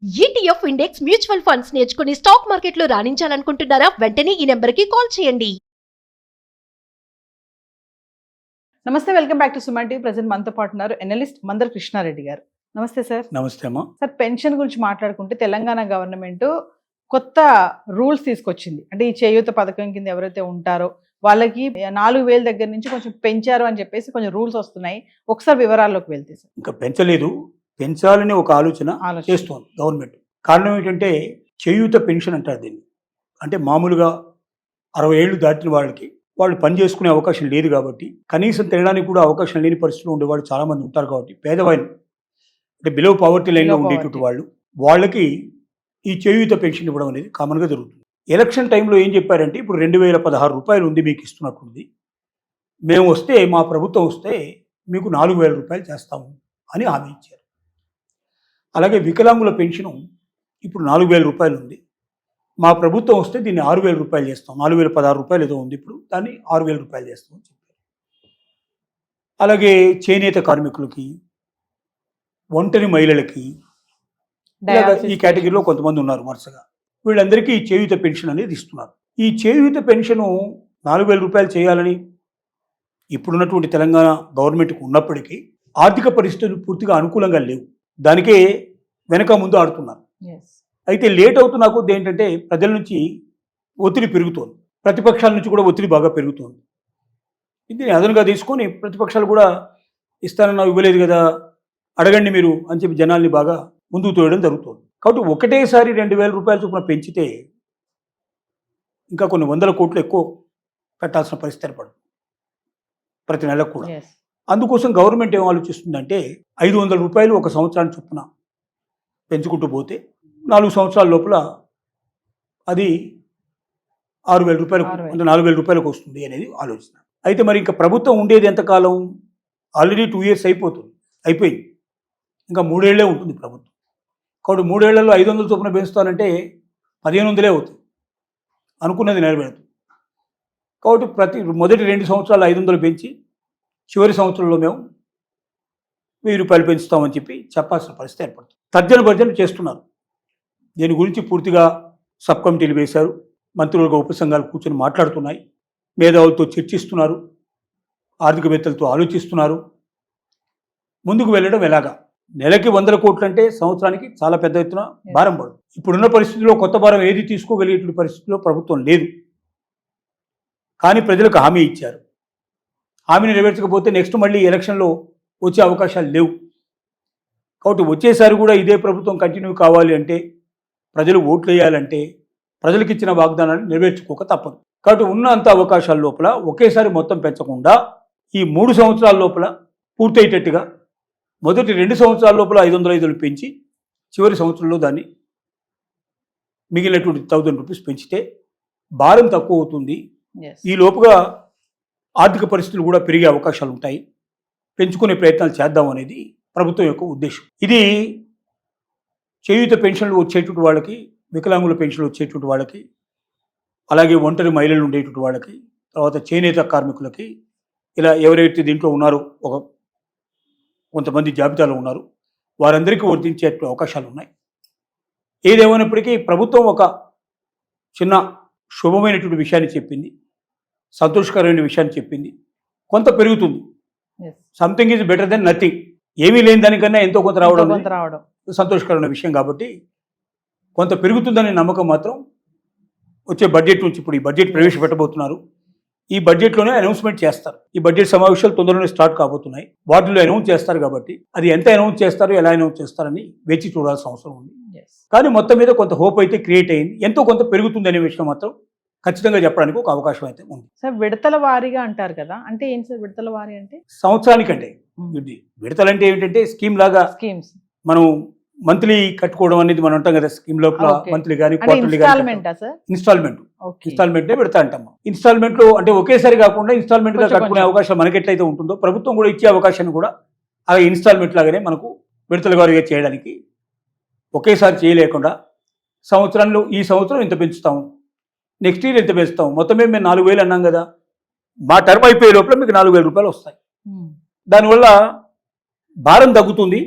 ETF index mutual funds నేర్చుకుని stock మార్కెట్లో రాణించాలనుకుంటున్నారా? వెంటనే ఈ నెంబర్కి కాల్ చేయండి. నమస్తే, welcome back to Suman TV. Present మనతో పాటు ఉన్నారు ఎనలిస్ట్ మందర్ కృష్ణారెడ్డి గారు. నమస్తే సార్. నమస్తే అమ్మా. సార్, పెన్షన్ గురించి మాట్లాడుకుంటే తెలంగాణ గవర్నమెంట్ కొత్త రూల్స్ తీసుకొచ్చింది. అంటే ఈ చేయూత పథకం కింద ఎవరైతే ఉంటారో వాళ్ళకి 4,000 దగ్గర నుంచి కొంచెం పెంచారు అని చెప్పేసి కొంచెం రూల్స్ వస్తున్నాయి. ఒకసారి వివరాల్లోకి వెళ్తే సార్. ఇంకా పెంచలేదు, పెంచాలని ఒక ఆలోచన చేస్తోంది గవర్నమెంట్. కారణం ఏంటంటే చేయూత పెన్షన్ అంటారు దీన్ని. అంటే మామూలుగా 60 ఏళ్ళు దాటిన వాళ్ళకి వాళ్ళు పని చేసుకునే అవకాశం లేదు కాబట్టి, కనీసం తినడానికి కూడా అవకాశం లేని పరిస్థితులు ఉండేవాళ్ళు చాలామంది ఉంటారు కాబట్టి, పేదవాళ్ళు అంటే బిలో పావర్టీ లైన్లో ఉండేటువంటి వాళ్ళకి ఈ చేయూత పెన్షన్ ఇవ్వడం అనేది కామన్గా జరుగుతుంది. ఎలక్షన్ టైంలో ఏం చెప్పారంటే ఇప్పుడు 2016 రూపాయలు ఉంది మీకు ఇస్తున్నట్టుంది, మేము వస్తే మా ప్రభుత్వం వస్తే మీకు 4,000 రూపాయలు చేస్తాము అని హామీ ఇచ్చారు. అలాగే వికలాంగుల పెన్షను ఇప్పుడు 4,000 రూపాయలు ఉంది, మా ప్రభుత్వం వస్తే దీన్ని 6,000 రూపాయలు చేస్తాం. 4,016 రూపాయలు ఏదో ఉంది, ఇప్పుడు దాన్ని 6,000 రూపాయలు చేస్తామని చెప్పారు. అలాగే చేనేత కార్మికులకి, ఒంటరి మహిళలకి, ఈ కేటగిరీలో కొంతమంది ఉన్నారు వరుసగా, వీళ్ళందరికీ ఈ చేయూత పెన్షన్ అనేది ఇస్తున్నారు. ఈ చేయూత పెన్షను 4,000 రూపాయలు చేయాలని ఇప్పుడున్నటువంటి తెలంగాణ గవర్నమెంట్కి ఉన్నప్పటికీ ఆర్థిక పరిస్థితులు పూర్తిగా అనుకూలంగా లేవు. దానికే వెనక ముందు ఆడుతున్నారు. అయితే లేట్ అవుతున్నా కొద్ది ఏంటంటే ప్రజల నుంచి ఒత్తిడి పెరుగుతోంది, ప్రతిపక్షాల నుంచి కూడా ఒత్తిడి బాగా పెరుగుతోంది. దీన్ని అదనుగా తీసుకొని ప్రతిపక్షాలు కూడా ఇస్తానన్నా ఇవ్వలేదు కదా, అడగండి మీరు అని చెప్పి జనాల్ని బాగా ముందుకు తోయడం జరుగుతుంది. కాబట్టి ఒకటేసారి 2,000 రూపాయల చొప్పున పెంచితే ఇంకా కొన్ని 100 కోట్లు ఎక్కువ పెట్టాల్సిన పరిస్థితి ఏర్పడుతుంది ప్రతి నెలకు కూడా. అందుకోసం గవర్నమెంట్ ఏం ఆలోచిస్తుందంటే 500 రూపాయలు ఒక సంవత్సరానికి చొప్పున పెంచుకుంటూ పోతే 4 సంవత్సరాల లోపల అది 6,000 రూపాయలకు, అంటే 4,000 రూపాయలకు వస్తుంది అనేది ఆలోచన. అయితే మరి ఇంకా ప్రభుత్వం ఉండేది ఎంతకాలం? ఆల్రెడీ 2 ఇయర్స్ అయిపోయింది, ఇంకా 3 ఏళ్లే ఉంటుంది ప్రభుత్వం. కాబట్టి 3 ఏళ్లలో 500 చొప్పున పెంచుతానంటే 1,500 అవుతుంది, అనుకున్నది నెరవేరుతుంది. కాబట్టి మొదటి 2 సంవత్సరాలు 500 పెంచి చివరి సంవత్సరంలో మేము 1,000 రూపాయలు పెంచుతామని చెప్పి చెప్పాల్సిన పరిస్థితి ఏర్పడుతుంది. తర్జన భర్జన చేస్తున్నారు. దీని గురించి పూర్తిగా సబ్ కమిటీలు వేశారు, మంత్రివర్గ ఉపసంఘాలు కూర్చొని మాట్లాడుతున్నాయి, మేధావులతో చర్చిస్తున్నారు, ఆర్థికవేత్తలతో ఆలోచిస్తున్నారు. ముందుకు వెళ్ళడం ఎలాగా? నెలకి 100 కోట్లు అంటే సంవత్సరానికి చాలా పెద్ద ఎత్తున భారం పడుతుంది. ఇప్పుడున్న పరిస్థితుల్లో కొత్త భారం ఏది తీసుకోగలిగేటువంటి పరిస్థితుల్లో ప్రభుత్వం లేదు. కానీ ప్రజలకు హామీ ఇచ్చారు, హామీని నెరవేర్చకపోతే నెక్స్ట్ మళ్ళీ ఎలక్షన్లో వచ్చే అవకాశాలు లేవు. కాబట్టి వచ్చేసారి కూడా ఇదే ప్రభుత్వం కంటిన్యూ కావాలి అంటే, ప్రజలు ఓట్లు వేయాలంటే ప్రజలకు ఇచ్చిన వాగ్దానాన్ని నెరవేర్చుకోక తప్పదు. కాబట్టి ఉన్న అంత అవకాశాల లోపల ఒకేసారి మొత్తం పెంచకుండా ఈ 3 సంవత్సరాల లోపల పూర్తయ్యేటట్టుగా మొదటి 2 సంవత్సరాల లోపల 500 పెంచి చివరి సంవత్సరంలో దాన్ని మిగిలినటువంటి 1,000 రూపీస్ పెంచితే భారం తక్కువ అవుతుంది. ఈ లోపుగా ఆర్థిక పరిస్థితులు కూడా పెరిగే అవకాశాలు ఉంటాయి, పెంచుకునే ప్రయత్నాలు చేద్దాం అనేది ప్రభుత్వం యొక్క ఉద్దేశం. ఇది చేయూత పెన్షన్లు వచ్చేటువంటి వాళ్ళకి, వికలాంగుల పెన్షన్లు వచ్చేటువంటి వాళ్ళకి, అలాగే ఒంటరి మహిళలు ఉండేటువంటి వాళ్ళకి, తర్వాత చేనేత కార్మికులకి, ఇలా ఎవరైతే దీంట్లో ఉన్నారో కొంతమంది జాబితాలో ఉన్నారు వారందరికీ వర్తించే అవకాశాలు ఉన్నాయి. ఏదేమైనప్పటికీ ప్రభుత్వం ఒక చిన్న శుభమైనటువంటి విషయాన్ని చెప్పింది, సంతోషకరమైన విషయాన్ని చెప్పింది. కొంత పెరుగుతుంది, something is better than nothing. ఏమీ లేని దానికన్నా ఎంతో కొంత రావడం సంతోషకరమైన విషయం. కాబట్టి కొంత పెరుగుతుందనే నమ్మకం మాత్రం వచ్చే బడ్జెట్ నుంచి, ఇప్పుడు ఈ బడ్జెట్ ప్రవేశపెట్టబోతున్నారు, ఈ బడ్జెట్లోనే అనౌన్స్మెంట్ చేస్తారు. ఈ బడ్జెట్ సమావేశాలు తొందరలోనే స్టార్ట్ కాబోతున్నాయి, వాటిలో అనౌన్స్ చేస్తారు. కాబట్టి అది ఎంత అనౌన్స్ చేస్తారు, ఎలా అనౌన్స్ చేస్తారని వేచి చూడాల్సిన అవసరం ఉంది. కానీ మొత్తం మీద కొంత హోప్ అయితే క్రియేట్ అయింది, ఎంతో కొంత పెరుగుతుందనే విషయం మాత్రం ఖచ్చితంగా చెప్పడానికి ఒక అవకాశం అయితే ఉంది. సార్, విడతల వారీగా అంటారు కదా, అంటే ఏంటి సార్ విడతల వారీ అంటే? సంవత్సరానికంటే విడతలు అంటే ఏమిటంటే స్కీమ్ లాగా, స్కీమ్స్ మనం మంత్లీ కట్టుకోవడం అనేది మనం అంటాం కదా, స్కీమ్ లోపల మంత్లీ కానీ క్వార్టర్లీ కానీ ఇన్స్టాల్మెంట్ విడతా అంటాం. ఇన్స్టాల్మెంట్ లో అంటే ఒకేసారి కాకుండా ఇన్స్టాల్మెంట్ గా కట్టుకునే అవకాశం మనకెట్లయితే ఉంటుందో ప్రభుత్వం కూడా ఇచ్చే అవకాశాన్ని కూడా అలా ఇన్స్టాల్మెంట్ లాగానే మనకు విడతల వారీగా చేయడానికి, ఒకేసారి చేయలేకుండా సంవత్సరంలో ఈ సంవత్సరం ఇంత పెంచుతాము, నెక్స్ట్ ఇయర్ ఎంత పెంచుతాం, మొత్తమే మేము 4,000 అన్నాం కదా, మా టర్మ్ అయిపోయే లోపల మీకు 4,000 రూపాయలు వస్తాయి. దానివల్ల భారం తగ్గుతుంది,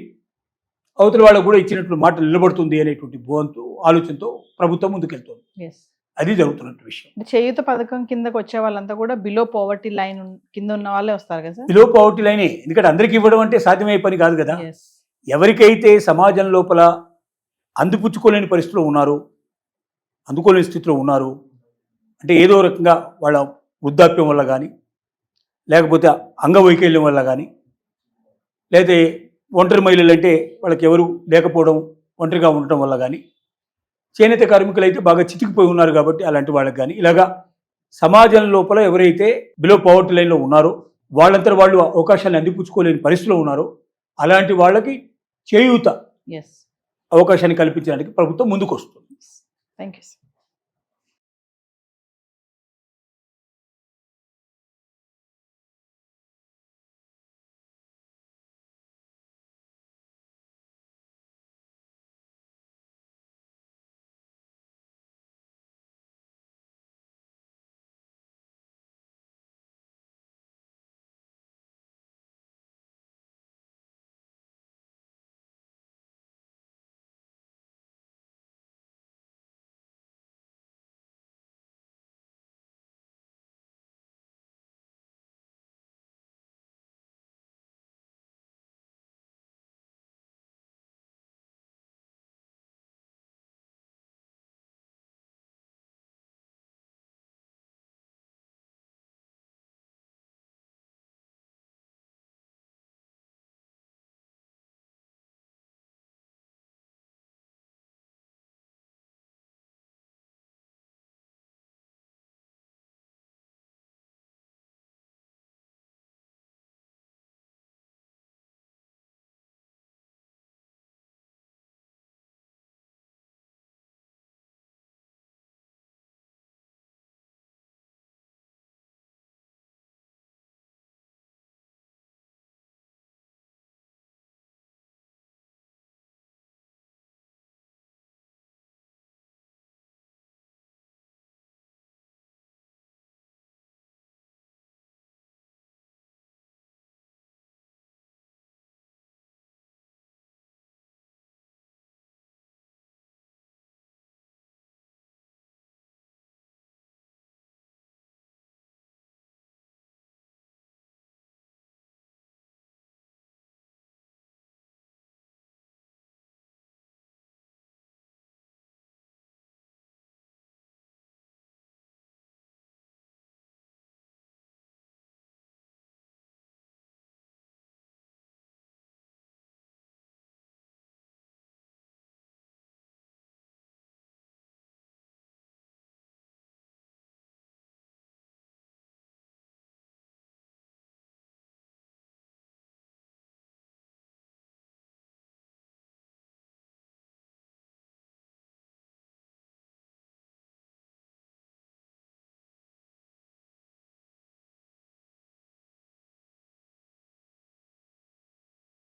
అవతల వాళ్ళకు కూడా ఇచ్చినట్లు మాట నిలబడుతుంది అనేటువంటి భువంతో ఆలోచనతో ప్రభుత్వం ముందుకెళ్తుంది. ఎస్. అది జరుగుతున్నట్టు విషయం. అంటే చేయూత పథకం కిందకి వచ్చే వాళ్ళంతా కూడా బిలో పోవర్టీ లైన్ కింద ఉన్న వాళ్ళే వస్తారు కదా సార్? Below poverty లైనే. ఎందుకంటే అందరికి ఇవ్వడం అంటే సాధ్యమయ్యే పని కాదు కదా. ఎస్. ఎవరికైతే సమాజం లోపల అందిపుచ్చుకోలేని పరిస్థితిలో ఉన్నారు, అందుకోలేని స్థితిలో ఉన్నారు, అంటే ఏదో రకంగా వాళ్ళ వృద్ధాప్యం వల్ల కానీ, లేకపోతే అంగవైకల్యం వల్ల కానీ, లేదా ఒంటరి మహిళలు అంటే వాళ్ళకి ఎవరు లేకపోవడం, ఒంటరిగా ఉండటం వల్ల కానీ, చేనేత కార్మికులు అయితే బాగా చితికిపోయి ఉన్నారు కాబట్టి అలాంటి వాళ్ళకి కానీ, ఇలాగా సమాజం లోపల ఎవరైతే బిలో పావర్టీ లైన్లో ఉన్నారో వాళ్ళంతా వాళ్ళు అవకాశాన్ని అందిపుచ్చుకోలేని పరిస్థితిలో ఉన్నారో అలాంటి వాళ్ళకి చేయూత ఎస్. అవకాశాన్ని కల్పించడానికి ప్రభుత్వం ముందుకు వస్తుంది. Thank you sir.